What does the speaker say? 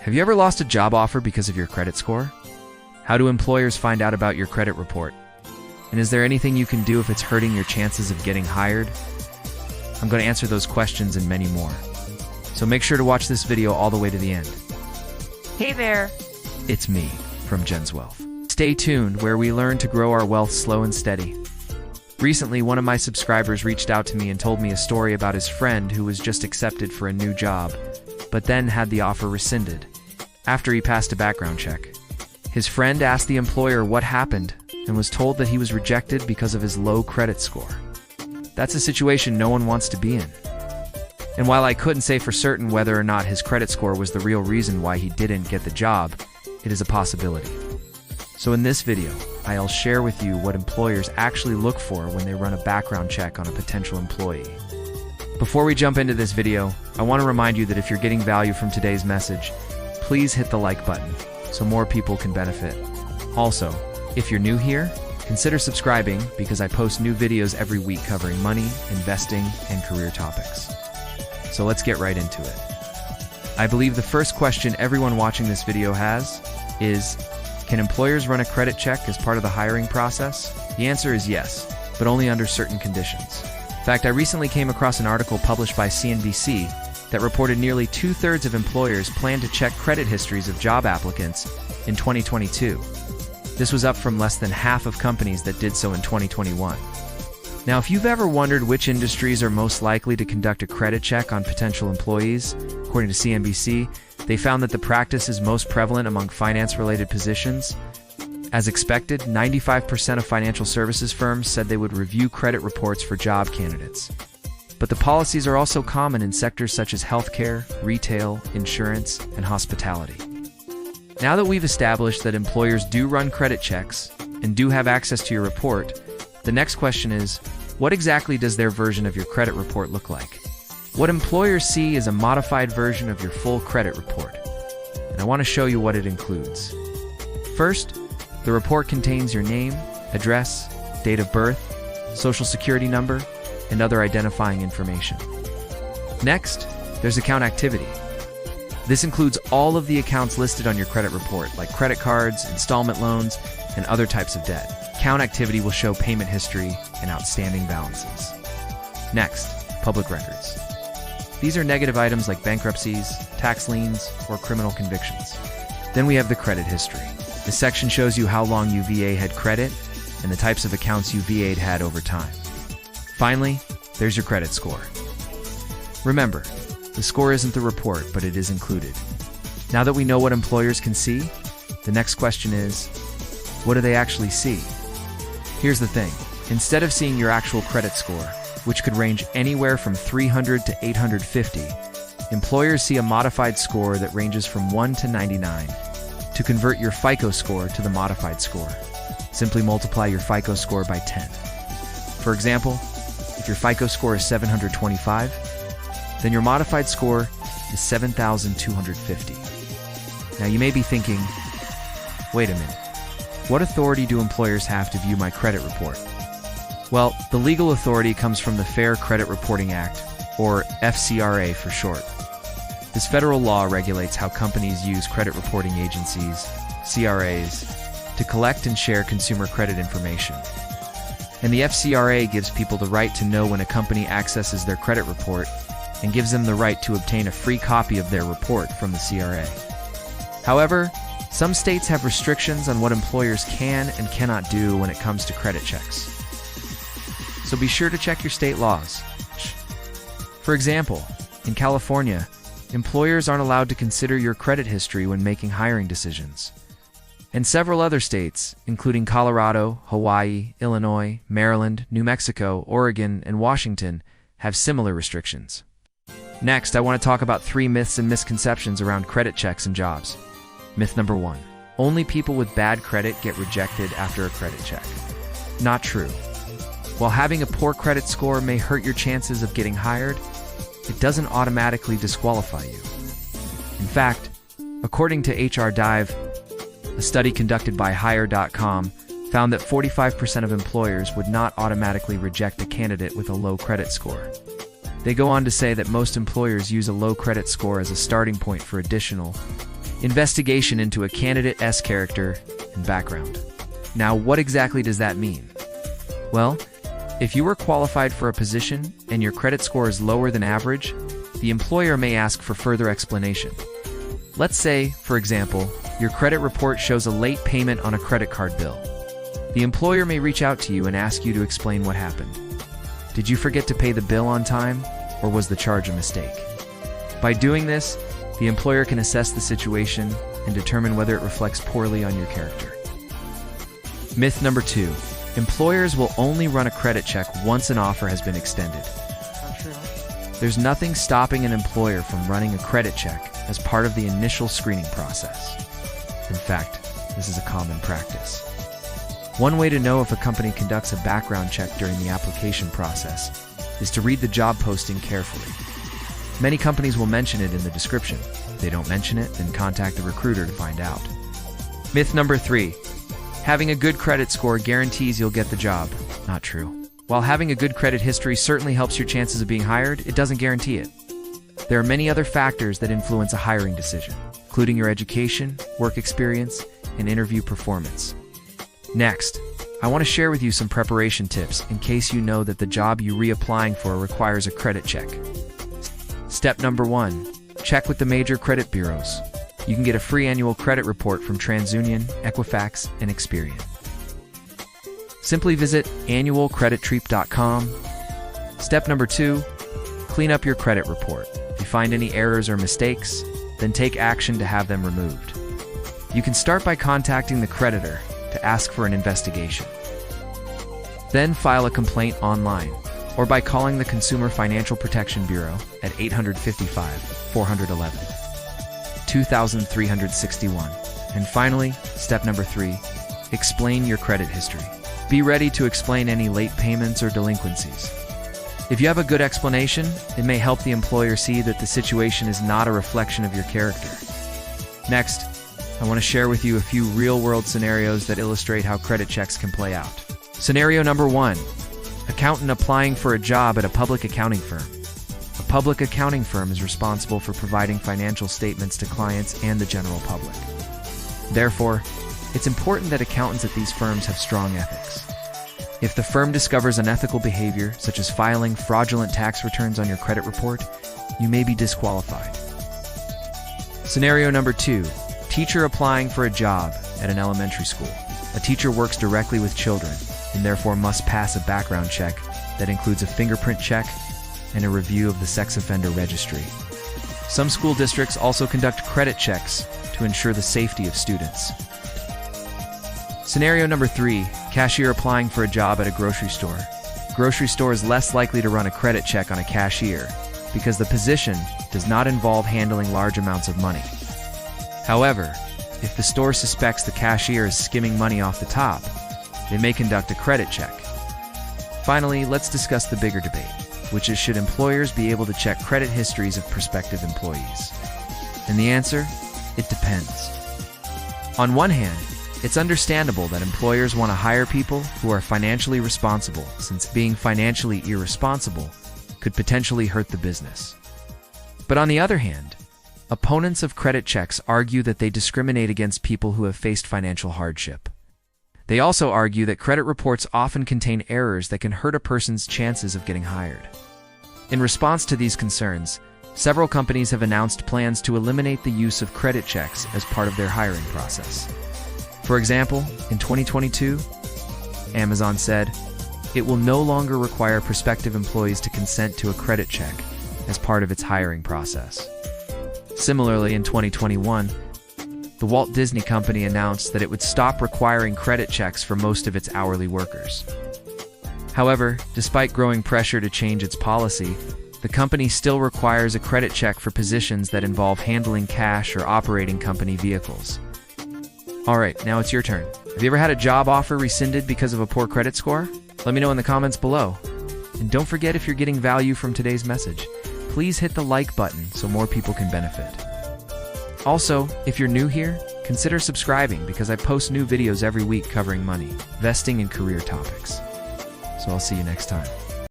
Have you ever lost a job offer because of your credit score? How do employers find out about your credit report? And is there anything you can do if it's hurting your chances of getting hired? I'm going to answer those questions and many more. So make sure to watch this video all the way to the end. Hey there! It's me, from Jen's Wealth. Stay tuned, where we learn to grow our wealth slow and steady. Recently, one of my subscribers reached out to me and told me a story about his friend who was just accepted for a new job, but then had the offer rescinded after he passed a background check. His friend asked the employer what happened and was told that he was rejected because of his low credit score. That's a situation no one wants to be in. And while I couldn't say for certain whether or not his credit score was the real reason why he didn't get the job, it is a possibility. So in this video, I'll share with you what employers actually look for when they run a background check on a potential employee. Before we jump into this video, I want to remind you that if you're getting value from today's message, please hit the like button so more people can benefit. Also, if you're new here, consider subscribing because I post new videos every week covering money, investing, and career topics. So let's get right into it. I believe the first question everyone watching this video has is, can employers run a credit check as part of the hiring process? The answer is yes, but only under certain conditions. In fact, I recently came across an article published by CNBC that reported nearly 2/3 of employers plan to check credit histories of job applicants in 2022. This was up from less than half of companies that did so in 2021. Now, if you've ever wondered which industries are most likely to conduct a credit check on potential employees, according to CNBC, they found that the practice is most prevalent among finance-related positions. As expected, 95% of financial services firms said they would review credit reports for job candidates. But the policies are also common in sectors such as healthcare, retail, insurance, and hospitality. Now that we've established that employers do run credit checks and do have access to your report, the next question is, what exactly does their version of your credit report look like? What employers see is a modified version of your full credit report, and I want to show you what it includes. First, the report contains your name, address, date of birth, social security number, and other identifying information. Next, there's account activity. This includes all of the accounts listed on your credit report, like credit cards, installment loans, and other types of debt. Account activity will show payment history and outstanding balances. Next, public records. These are negative items like bankruptcies, tax liens, or criminal convictions. Then we have the credit history. This section shows you how long UVA had credit and the types of accounts UVA had over time. Finally, there's your credit score. Remember, the score isn't the report, but it is included. Now that we know what employers can see, the next question is, what do they actually see? Here's the thing. Instead of seeing your actual credit score, which could range anywhere from 300 to 850, employers see a modified score that ranges from 1 to 99. To convert your FICO score to the modified score, simply multiply your FICO score by 10. For example, if your FICO score is 725, then your modified score is 7,250. Now you may be thinking, wait a minute, what authority do employers have to view my credit report? Well, the legal authority comes from the Fair Credit Reporting Act, or FCRA for short. This federal law regulates how companies use credit reporting agencies, CRAs, to collect and share consumer credit information. And the FCRA gives people the right to know when a company accesses their credit report and gives them the right to obtain a free copy of their report from the CRA. However, some states have restrictions on what employers can and cannot do when it comes to credit checks. So be sure to check your state laws. For example, in California, employers aren't allowed to consider your credit history when making hiring decisions. And several other states, including Colorado, Hawaii, Illinois, Maryland, New Mexico, Oregon, and Washington, have similar restrictions. Next, I want to talk about 3 myths and misconceptions around credit checks and jobs. Myth number 1. Only people with bad credit get rejected after a credit check. Not true. While having a poor credit score may hurt your chances of getting hired, it doesn't automatically disqualify you. In fact, according to HR Dive, a study conducted by Hire.com found that 45% of employers would not automatically reject a candidate with a low credit score. They go on to say that most employers use a low credit score as a starting point for additional investigation into a candidate's character and background. Now, what exactly does that mean? Well, if you are qualified for a position and your credit score is lower than average, the employer may ask for further explanation. Let's say, for example, your credit report shows a late payment on a credit card bill. The employer may reach out to you and ask you to explain what happened. Did you forget to pay the bill on time, or was the charge a mistake? By doing this, the employer can assess the situation and determine whether it reflects poorly on your character. Myth number 2. Employers will only run a credit check once an offer has been extended. Not true. There's nothing stopping an employer from running a credit check as part of the initial screening process. In fact, this is a common practice. One way to know if a company conducts a background check during the application process is to read the job posting carefully. Many companies will mention it in the description. If they don't mention it, then contact the recruiter to find out. Myth number 3. Having a good credit score guarantees you'll get the job. Not true. While having a good credit history certainly helps your chances of being hired, it doesn't guarantee it. There are many other factors that influence a hiring decision, including your education, work experience, and interview performance. Next, I want to share with you some preparation tips in case you know that the job you're reapplying for requires a credit check. Step number 1. Check with the major credit bureaus. You can get a free annual credit report from TransUnion, Equifax, and Experian. Simply visit annualcredittreap.com. Step number 2. Clean up your credit report. If you find any errors or mistakes, then take action to have them removed. You can start by contacting the creditor to ask for an investigation. Then file a complaint online or by calling the Consumer Financial Protection Bureau at 855-411-2361. And finally, step number 3, explain your credit history. Be ready to explain any late payments or delinquencies. If you have a good explanation, it may help the employer see that the situation is not a reflection of your character. Next, I want to share with you a few real-world scenarios that illustrate how credit checks can play out. Scenario number 1. Accountant applying for a job at a public accounting firm. A public accounting firm is responsible for providing financial statements to clients and the general public. Therefore, it's important that accountants at these firms have strong ethics. If the firm discovers unethical behavior, such as filing fraudulent tax returns on your credit report, you may be disqualified. Scenario number 2. Teacher applying for a job at an elementary school. A teacher works directly with children and therefore must pass a background check that includes a fingerprint check and a review of the sex offender registry. Some school districts also conduct credit checks to ensure the safety of students. Scenario number 3. Cashier applying for a job at a grocery store. Grocery store is less likely to run a credit check on a cashier because the position does not involve handling large amounts of money. However, if the store suspects the cashier is skimming money off the top, they may conduct a credit check. Finally, let's discuss the bigger debate, which is, should employers be able to check credit histories of prospective employees? And the answer? It depends. On one hand, it's understandable that employers want to hire people who are financially responsible, since being financially irresponsible could potentially hurt the business. But on the other hand, opponents of credit checks argue that they discriminate against people who have faced financial hardship. They also argue that credit reports often contain errors that can hurt a person's chances of getting hired. In response to these concerns, several companies have announced plans to eliminate the use of credit checks as part of their hiring process. For example, in 2022, Amazon said it will no longer require prospective employees to consent to a credit check as part of its hiring process. Similarly, in 2021, the Walt Disney Company announced that it would stop requiring credit checks for most of its hourly workers. However, despite growing pressure to change its policy, the company still requires a credit check for positions that involve handling cash or operating company vehicles. Alright, now it's your turn. Have you ever had a job offer rescinded because of a poor credit score? Let me know in the comments below. And don't forget, if you're getting value from today's message, please hit the like button so more people can benefit. Also, if you're new here, consider subscribing because I post new videos every week covering money, investing, and career topics. So I'll see you next time.